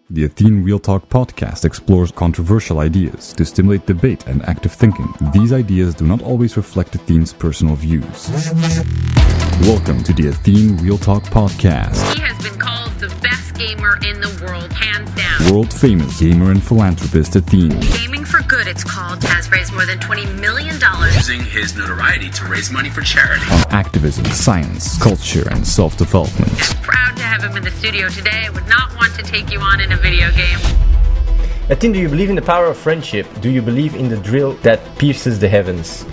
The Athene Real Talk Podcast explores controversial ideas to stimulate debate and active thinking. These ideas do not always reflect Athene's personal views. Welcome to the Athene Real Talk Podcast. He has been called the best gamer in the world, hands down. World-famous gamer and philanthropist Athene. Gaming for Good, it's called, has raised more than $20 million. Using his notoriety to raise money for charity. On activism, science, culture, and self-development. Proud to have him in the studio today. I would not want to take you on in a video game. Athene, do you believe in the power of friendship? Do you believe in the drill that pierces the heavens?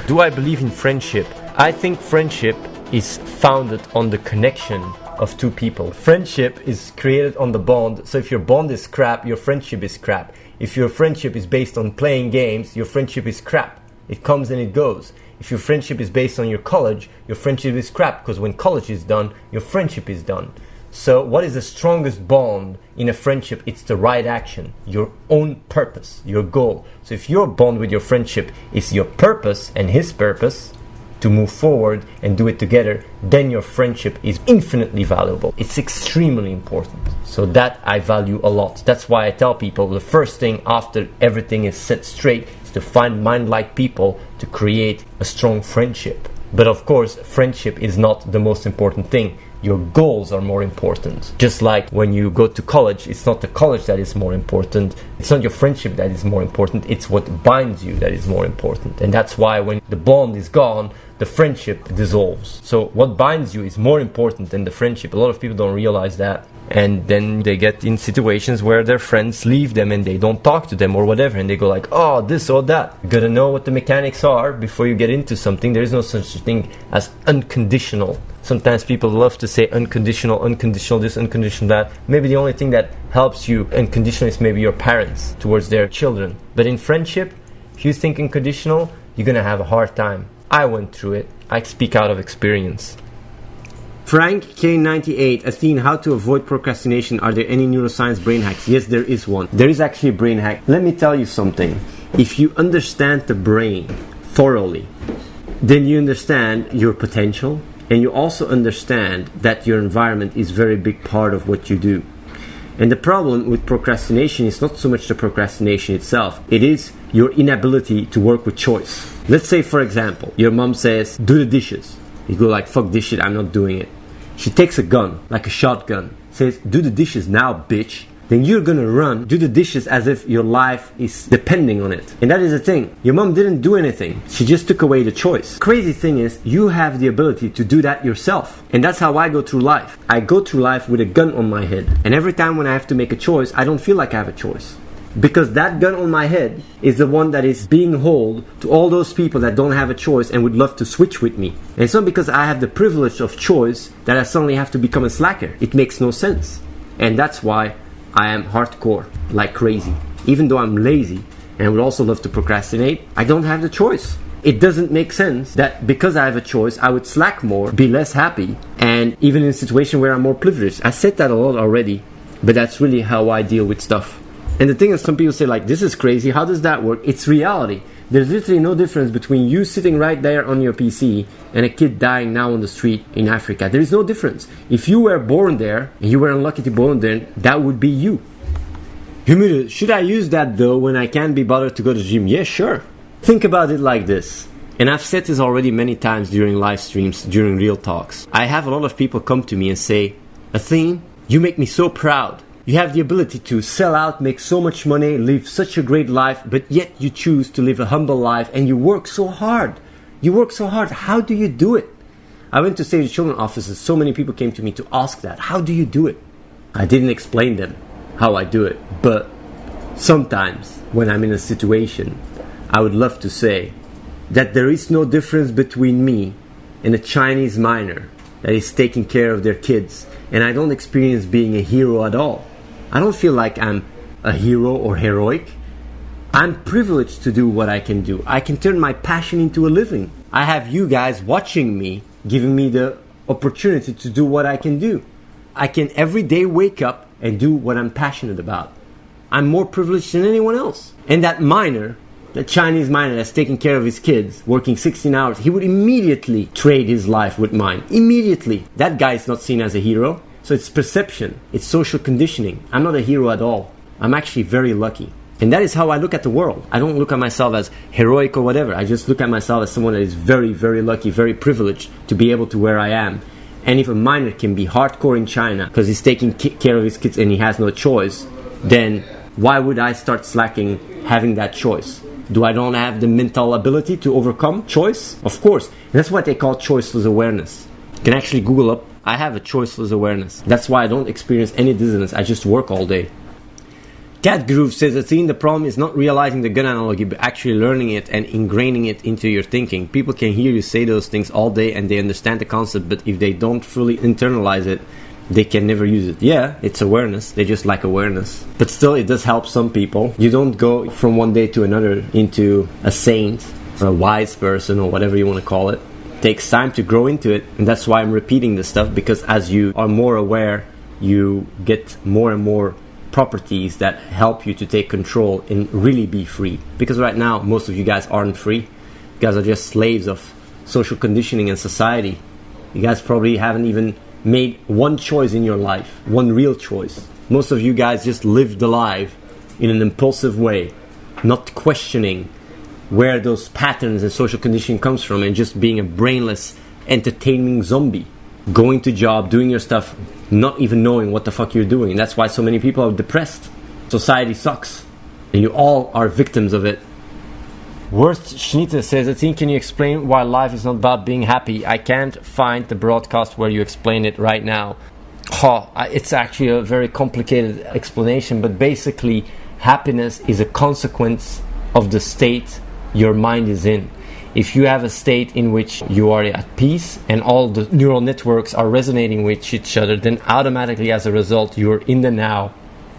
Do I believe in friendship? I think friendship is founded on the connection of two people. Friendship is created on the bond. So if your bond is crap, your friendship is crap. If your friendship is based on playing games, your friendship is crap. It comes and it goes. If your friendship is based on your college, your friendship is crap, because when college is done, your friendship is done. So what is the strongest bond in a friendship? It's the right action, your own purpose, your goal. So if your bond with your friendship is your purpose and his purpose, to move forward and do it together, then your friendship is infinitely valuable. It's extremely important. So that I value a lot. That's why I tell people the first thing after everything is set straight is to find mind-like people to create a strong friendship. But of course, friendship is not the most important thing. Your goals are more important. Just like when you go to college, it's not the college that is more important. It's not your friendship that is more important. It's what binds you that is more important. And that's why when the bond is gone, the friendship dissolves. So what binds you is more important than the friendship. A lot of people don't realize that. And then they get in situations where their friends leave them and they don't talk to them or whatever. And they go like, oh, this or that. You gotta know what the mechanics are before you get into something. There is no such thing as unconditional. Sometimes people love to say unconditional this, unconditional that. Maybe the only thing that helps you unconditional is maybe your parents towards their children. But in friendship, if you think unconditional, you're gonna have a hard time. I went through it. I speak out of experience. Frank K98, Athene, how to avoid procrastination? Are there any neuroscience brain hacks? Yes, there is one. There is actually a brain hack. Let me tell you something. If you understand the brain thoroughly, then you understand your potential, and you also understand that your environment is a very big part of what you do. And the problem with procrastination is not so much the procrastination itself. It is your inability to work with choice. Let's say, for example, your mom says, do the dishes. You go like, fuck this shit, I'm not doing it. She takes a gun, like a shotgun, says, do the dishes now, bitch. Then you're gonna run, do the dishes as if your life is depending on it. And that is the thing. Your mom didn't do anything. She just took away the choice. Crazy thing is, you have the ability to do that yourself. And that's how I go through life. I go through life with a gun on my head. And every time when I have to make a choice, I don't feel like I have a choice. Because that gun on my head is the one that is being held to all those people that don't have a choice and would love to switch with me. And it's not because I have the privilege of choice that I suddenly have to become a slacker. It makes no sense. And that's why I am hardcore, like crazy. Even though I'm lazy and would also love to procrastinate, I don't have the choice. It doesn't make sense that because I have a choice, I would slack more, be less happy, and even in a situation where I'm more privileged. I said that a lot already, but that's really how I deal with stuff. And the thing is, some people say like, this is crazy, how does that work? It's reality. There's literally no difference between you sitting right there on your PC and a kid dying now on the street in Africa. There is no difference. If you were born there, and you were unlucky to be born there, that would be you. Humida, should I use that though when I can't be bothered to go to the gym? Yeah, sure. Think about it like this. And I've said this already many times during live streams, during real talks. I have a lot of people come to me and say, Athene, you make me so proud. You have the ability to sell out, make so much money, live such a great life, but yet you choose to live a humble life and you work so hard. You work so hard. How do you do it? I went to Save the Children offices. So many people came to me to ask that. How do you do it? I didn't explain them how I do it, but sometimes when I'm in a situation, I would love to say that there is no difference between me and a Chinese miner that is taking care of their kids, and I don't experience being a hero at all. I don't feel like I'm a hero or heroic. I'm privileged to do what I can do. I can turn my passion into a living. I have you guys watching me, giving me the opportunity to do what I can do. I can every day wake up and do what I'm passionate about. I'm more privileged than anyone else. And that miner, the Chinese miner that's taking care of his kids, working 16 hours, he would immediately trade his life with mine. Immediately. That guy is not seen as a hero. So it's perception, it's social conditioning. I'm not a hero at all. I'm actually very lucky. And that is how I look at the world. I don't look at myself as heroic or whatever. I just look at myself as someone that is very, very lucky, very privileged to be able to where I am. And if a miner can be hardcore in China because he's taking care of his kids and he has no choice, then why would I start slacking having that choice? Do I don't have the mental ability to overcome choice? Of course. And that's what they call choiceless awareness. You can actually Google up, I have a choiceless awareness. That's why I don't experience any dizziness. I just work all day. Cat Groove says, Athene, the problem is not realizing the gun analogy, but actually learning it and ingraining it into your thinking. People can hear you say those things all day and they understand the concept, but if they don't fully internalize it, they can never use it. Yeah, it's awareness. They just lack awareness. But still, it does help some people. You don't go from one day to another into a saint or a wise person or whatever you want to call it. It takes time to grow into it, and that's why I'm repeating this stuff, because as you are more aware, you get more and more properties that help you to take control and really be free. Because right now, most of you guys aren't free. You guys are just slaves of social conditioning and society. You guys probably haven't even made one choice in your life, one real choice. Most of you guys just lived the life in an impulsive way, not questioning where those patterns and social conditioning comes from, and just being a brainless, entertaining zombie. Going to job, doing your stuff, not even knowing what the fuck you're doing. And that's why so many people are depressed. Society sucks. And you all are victims of it. Worst Schnita says, Athene, can you explain why life is not about being happy? I can't find the broadcast where you explain it right now. It's actually a very complicated explanation, but basically happiness is a consequence of the state your mind is in. If you have a state in which you are at peace and all the neural networks are resonating with each other, then automatically as a result you're in the now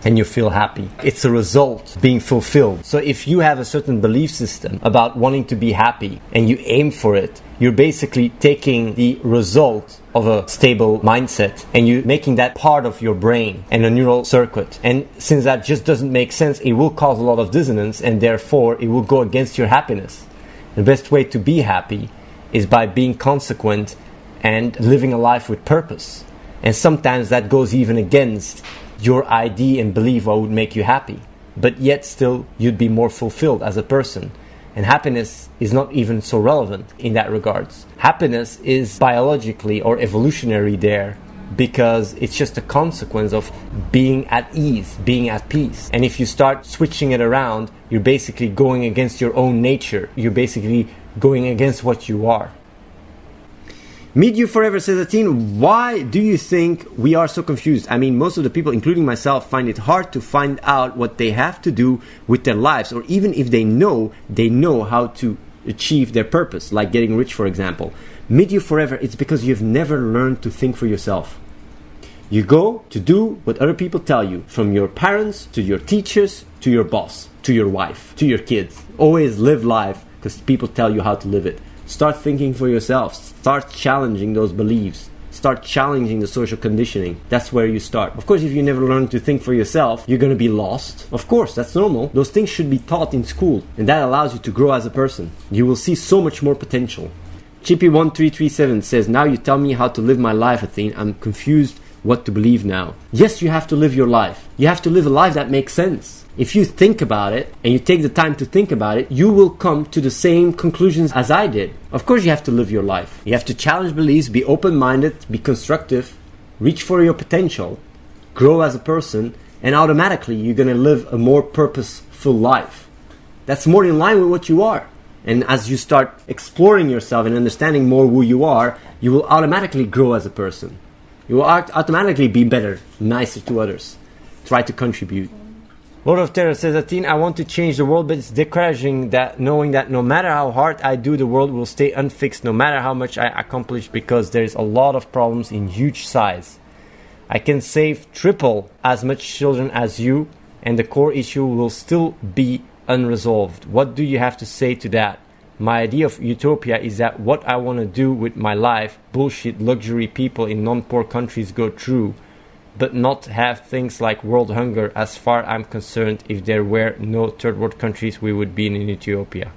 and you feel happy. It's a result being fulfilled. So if you have a certain belief system about wanting to be happy and you aim for it, you're basically taking the result of a stable mindset and you're making that part of your brain and a neural circuit. And since that just doesn't make sense, it will cause a lot of dissonance and therefore it will go against your happiness. The best way to be happy is by being consequent and living a life with purpose. And sometimes that goes even against your idea and belief what would make you happy. But yet still you'd be more fulfilled as a person. And happiness is not even so relevant in that regards. Happiness is biologically or evolutionary there because it's just a consequence of being at ease, being at peace. And if you start switching it around, you're basically going against your own nature. You're basically going against what you are. Meet You Forever says, Athene, why do you think we are so confused? I mean, most of the people, including myself, find it hard to find out what they have to do with their lives. Or even if they know how to achieve their purpose, like getting rich, for example. Meet You Forever, it's because you've never learned to think for yourself. You go to do what other people tell you, from your parents to your teachers to your boss, to your wife, to your kids. Always live life because people tell you how to live it. Start thinking for yourself. Start challenging those beliefs. Start challenging the social conditioning. That's where you start. Of course, if you never learn to think for yourself, you're going to be lost. Of course, that's normal. Those things should be taught in school, and that allows you to grow as a person. You will see so much more potential. Chippy1337 says, now you tell me how to live my life, Athene. I'm confused what to believe now. Yes, you have to live your life. You have to live a life that makes sense. If you think about it, and you take the time to think about it, you will come to the same conclusions as I did. Of course you have to live your life. You have to challenge beliefs, be open-minded, be constructive, reach for your potential, grow as a person, and automatically you're going to live a more purposeful life. That's more in line with what you are. And as you start exploring yourself and understanding more who you are, you will automatically grow as a person. You will automatically be better, nicer to others. Try to contribute. Lord of Terror says, Athene, I want to change the world, but it's discouraging that knowing that no matter how hard I do, the world will stay unfixed no matter how much I accomplish, because there's a lot of problems in huge size. I can save triple as much children as you, and the core issue will still be unresolved. What do you have to say to that? My idea of utopia is that what I want to do with my life, bullshit luxury people in non-poor countries go through, but not have things like world hunger. As far I'm concerned, if there were no third world countries, we would be in utopia.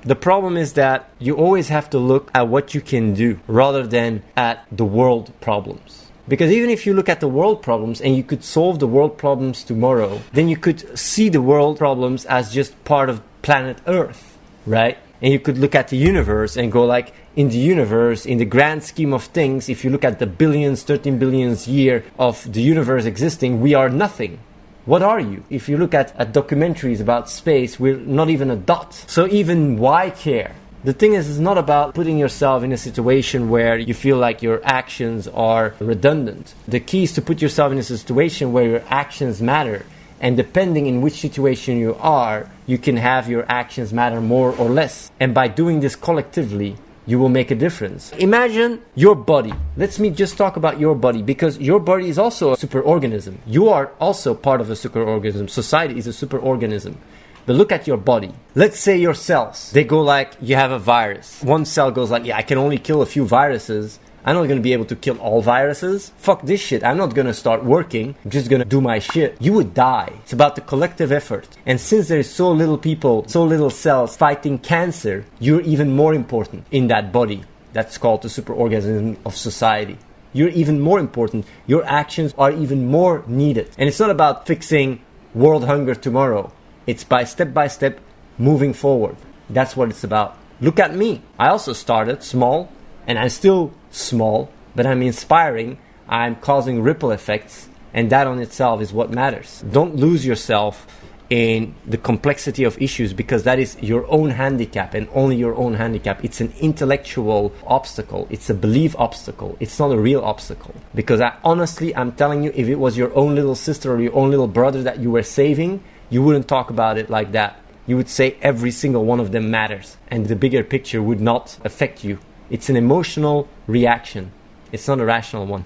The problem is that you always have to look at what you can do rather than at the world problems. Because even if you look at the world problems and you could solve the world problems tomorrow, then you could see the world problems as just part of planet Earth, right? And you could look at the universe and go like, in the universe, in the grand scheme of things, if you look at the billions, 13 billions year of the universe existing, we are nothing. What are you? If you look at documentaries about space, we're not even a dot. So even why care? The thing is, it's not about putting yourself in a situation where you feel like your actions are redundant. The key is to put yourself in a situation where your actions matter. And depending in which situation you are, you can have your actions matter more or less. And by doing this collectively, you will make a difference. Imagine your body. Let's me just talk about your body, because your body is also a superorganism. You are also part of a superorganism. Society is a superorganism. But look at your body. Let's say your cells. They go like, you have a virus. One cell goes like, yeah, I can only kill a few viruses. I'm not going to be able to kill all viruses. Fuck this shit. I'm not going to start working. I'm just going to do my shit. You would die. It's about the collective effort. And since there's so little people, so little cells fighting cancer, you're even more important in that body. That's called the superorganism of society. You're even more important. Your actions are even more needed. And it's not about fixing world hunger tomorrow. It's by step moving forward. That's what it's about. Look at me. I also started small, and I'm still small, but I'm inspiring. I'm causing ripple effects, and that on itself is what matters. Don't lose yourself in the complexity of issues, because that is your own handicap and only your own handicap. It's an intellectual obstacle. It's a belief obstacle. It's not a real obstacle. Because I'm telling you, if it was your own little sister or your own little brother that you were saving, you wouldn't talk about it like that. You would say every single one of them matters, and the bigger picture would not affect you. It's an emotional reaction. It's not a rational one.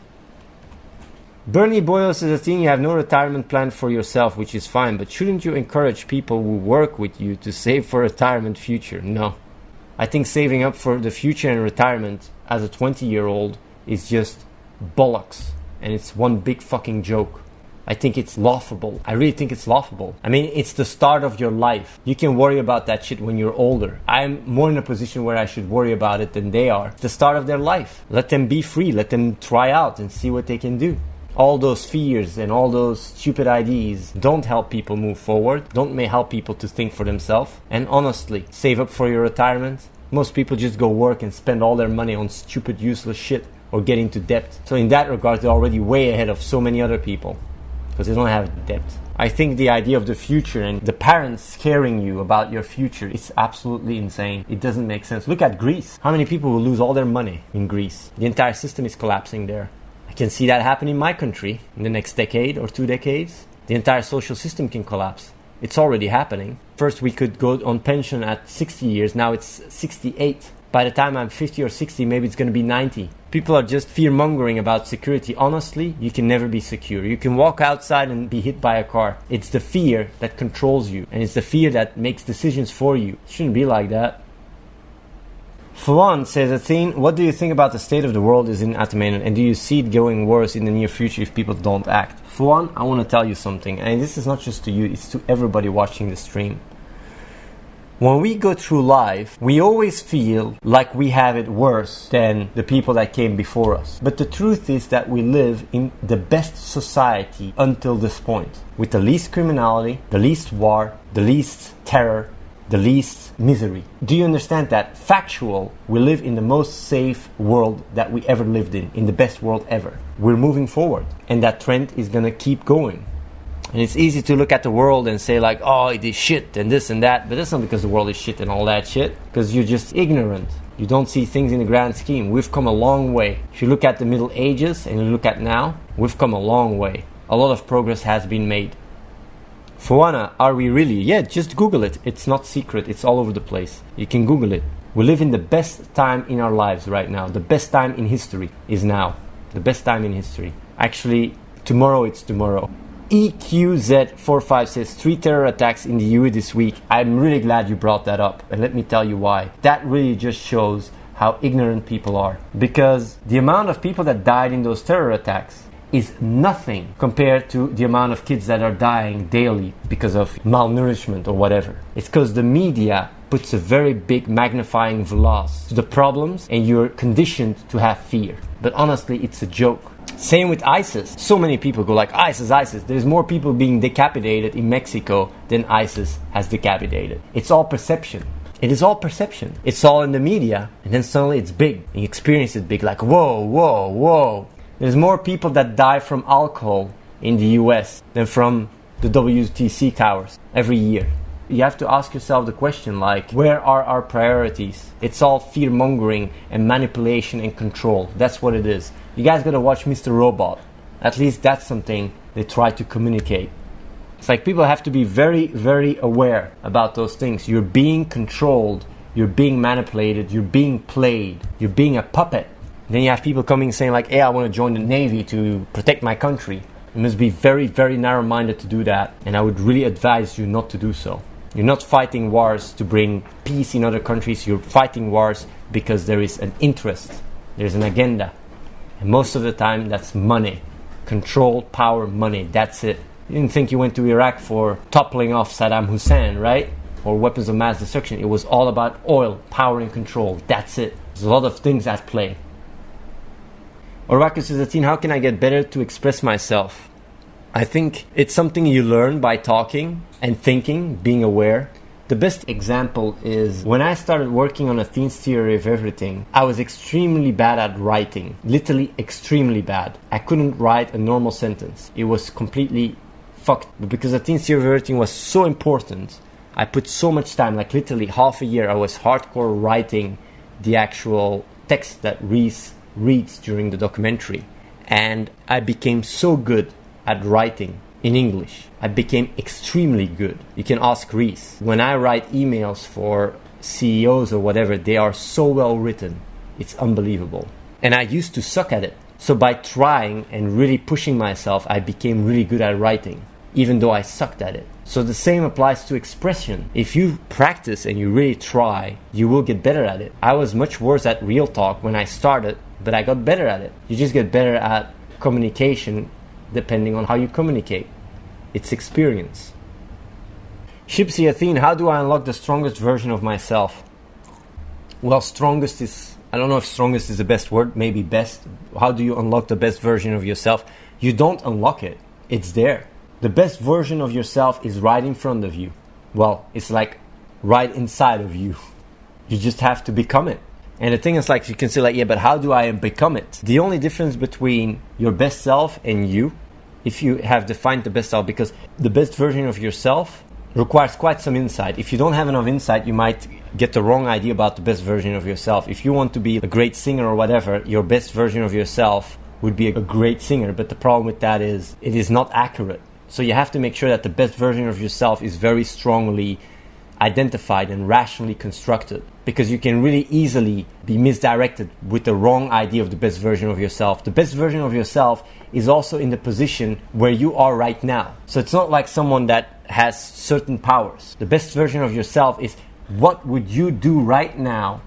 Bernie Boyle says, Athene, you have no retirement plan for yourself, which is fine, but shouldn't you encourage people who work with you to save for retirement future? No. I think saving up for the future and retirement as a 20-year-old is just bollocks, and it's one big fucking joke. I think it's laughable. I really think it's laughable. I mean, it's the start of your life. You can worry about that shit when you're older. I'm more in a position where I should worry about it than they are. It's the start of their life. Let them be free. Let them try out and see what they can do. All those fears and all those stupid ideas don't help people move forward. Don't help people to think for themselves. And honestly, save up for your retirement. Most people just go work and spend all their money on stupid, useless shit or get into debt. So in that regard, they're already way ahead of so many other people, because they don't have debt. I think the idea of the future and the parents scaring you about your future is absolutely insane. It doesn't make sense. Look at Greece. How many people will lose all their money in Greece? The entire system is collapsing there. I can see that happen in my country in the next decade or 2 decades. The entire social system can collapse. It's already happening. First we could go on pension at 60 years. Now it's 68. By the time I'm 50 or 60, maybe it's going to be 90. People are just fear-mongering about security. Honestly, you can never be secure. You can walk outside and be hit by a car. It's the fear that controls you, and it's the fear that makes decisions for you. It shouldn't be like that. Fuan says, Athene, what do you think about the state of the world is in at the moment, and do you see it going worse in the near future if people don't act? Fuan, I want to tell you something, and this is not just to you, it's to everybody watching the stream. When we go through life, we always feel like we have it worse than the people that came before us. But the truth is that we live in the best society until this point, with the least criminality, the least war, the least terror, the least misery. Do you understand that? Factual, we live in the most safe world that we ever lived in the best world ever. We're moving forward, and that trend is gonna keep going. And it's easy to look at the world and say like, oh, it is shit and this and that. But that's not because the world is shit and all that shit. Because you're just ignorant. You don't see things in the grand scheme. We've come a long way. If you look at the Middle Ages and you look at now, we've come a long way. A lot of progress has been made. Fuana, are we really? Yeah, just Google it. It's not secret. It's all over the place. You can Google it. We live in the best time in our lives right now. The best time in history is now. The best time in history. Actually, tomorrow it's tomorrow. EQZ45 says 3 terror attacks in the EU this week. I'm really glad you brought that up, and let me tell you why. That really just shows how ignorant people are, because the amount of people that died in those terror attacks is nothing compared to the amount of kids that are dying daily because of malnourishment or whatever. It's because the media puts a very big magnifying glass to the problems, and you're conditioned to have fear. But honestly, it's a joke. Same with ISIS. So many people go like, ISIS, ISIS. There's more people being decapitated in Mexico than ISIS has decapitated. It's all perception. It is all perception. It's all in the media, and then suddenly it's big. You experience it big, like, whoa, whoa, whoa. There's more people that die from alcohol in the US than from the WTC towers every year. You have to ask yourself the question, like, where are our priorities? It's all fear-mongering and manipulation and control. That's what it is. You guys gotta watch Mr. Robot. At least that's something they try to communicate. It's like people have to be very, very aware about those things. You're being controlled, you're being manipulated, you're being played, you're being a puppet. And then you have people coming saying like, hey, I want to join the Navy to protect my country. You must be very, very narrow-minded to do that. And I would really advise you not to do so. You're not fighting wars to bring peace in other countries. You're fighting wars because there is an interest. There's an agenda. And most of the time, that's money. Control, power, money. That's it. You didn't think you went to Iraq for toppling off Saddam Hussein, right? Or weapons of mass destruction. It was all about oil, power, and control. That's it. There's a lot of things at play. Oracle says, Athene, how can I get better to express myself? I think it's something you learn by talking and thinking, being aware. The best example is when I started working on Athene's theory of everything, I was extremely bad at writing. Literally extremely bad. I couldn't write a normal sentence. It was completely fucked. But because Athene's theory of everything was so important, I put so much time, like literally half a year, I was hardcore writing the actual text that Reese reads during the documentary. And I became so good at writing in English. I became extremely good. You can ask Reese. When I write emails for CEOs or whatever, they are so well written. It's unbelievable. And I used to suck at it. So by trying and really pushing myself, I became really good at writing, even though I sucked at it. So the same applies to expression. If you practice and you really try, you will get better at it. I was much worse at real talk when I started, but I got better at it. You just get better at communication depending on how you communicate. It's experience. Shipsy Athene, how do I unlock the strongest version of myself? Well, strongest is, I don't know if strongest is the best word, maybe best. How do you unlock the best version of yourself? You don't unlock it. It's there. The best version of yourself is right in front of you. Well, it's like right inside of you. You just have to become it. And the thing is, like, you can say like, yeah, but how do I become it? The only difference between your best self and you, if you have defined the best self, because the best version of yourself requires quite some insight. If you don't have enough insight, you might get the wrong idea about the best version of yourself. If you want to be a great singer or whatever, your best version of yourself would be a great singer. But the problem with that is it is not accurate. So you have to make sure that the best version of yourself is very strongly identified and rationally constructed, because you can really easily be misdirected with the wrong idea of the best version of yourself. The best version of yourself is also in the position where you are right now. So it's not like someone that has certain powers. The best version of yourself is what would you do right now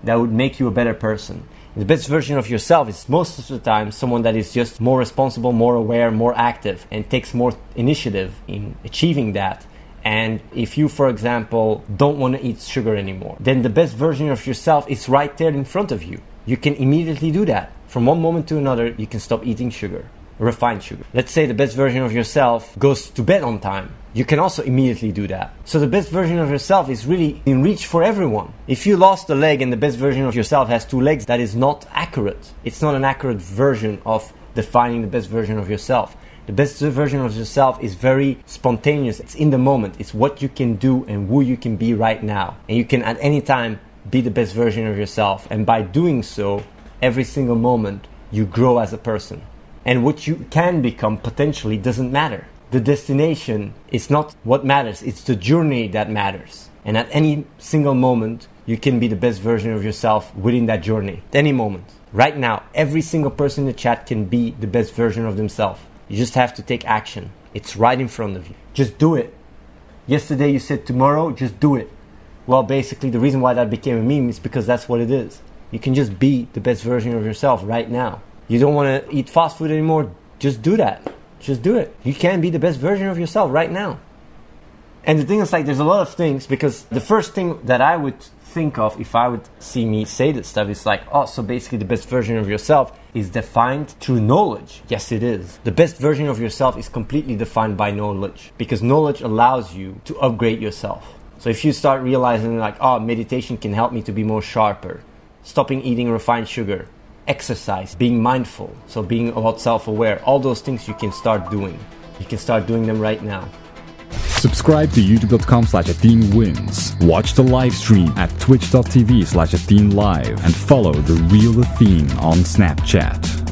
that would make you a better person. And the best version of yourself is most of the time someone that is just more responsible, more aware, more active, and takes more initiative in achieving that. And if you, for example, don't want to eat sugar anymore, then the best version of yourself is right there in front of you. You can immediately do that. From one moment to another, you can stop eating sugar, refined sugar. Let's say the best version of yourself goes to bed on time. You can also immediately do that. So the best version of yourself is really in reach for everyone. If you lost a leg and the best version of yourself has 2 legs, that is not accurate. It's not an accurate version of defining the best version of yourself. The best version of yourself is very spontaneous. It's in the moment. It's what you can do and who you can be right now. And you can at any time be the best version of yourself. And by doing so, every single moment, you grow as a person. And what you can become potentially doesn't matter. The destination is not what matters. It's the journey that matters. And at any single moment, you can be the best version of yourself within that journey. At any moment. Right now, every single person in the chat can be the best version of themselves. You just have to take action. It's right in front of you. Just do it. Yesterday you said tomorrow, just do it. Well, basically the reason why that became a meme is because that's what it is. You can just be the best version of yourself right now. You don't want to eat fast food anymore, just do that. Just do it. You can be the best version of yourself right now. And the thing is, like, there's a lot of things, because the first thing that I would think of if I would see me say this stuff is like, oh, so basically the best version of yourself is defined through knowledge. Yes, it is. The best version of yourself is completely defined by knowledge, because knowledge allows you to upgrade yourself. So if you start realizing like, oh, meditation can help me to be more sharper, stopping eating refined sugar, exercise, being mindful, so being a lot self-aware, all those things you can start doing. You can start doing them right now. Subscribe to youtube.com/AtheneWins. Watch the live stream at twitch.tv/AtheneLive and follow The Real Athene on Snapchat.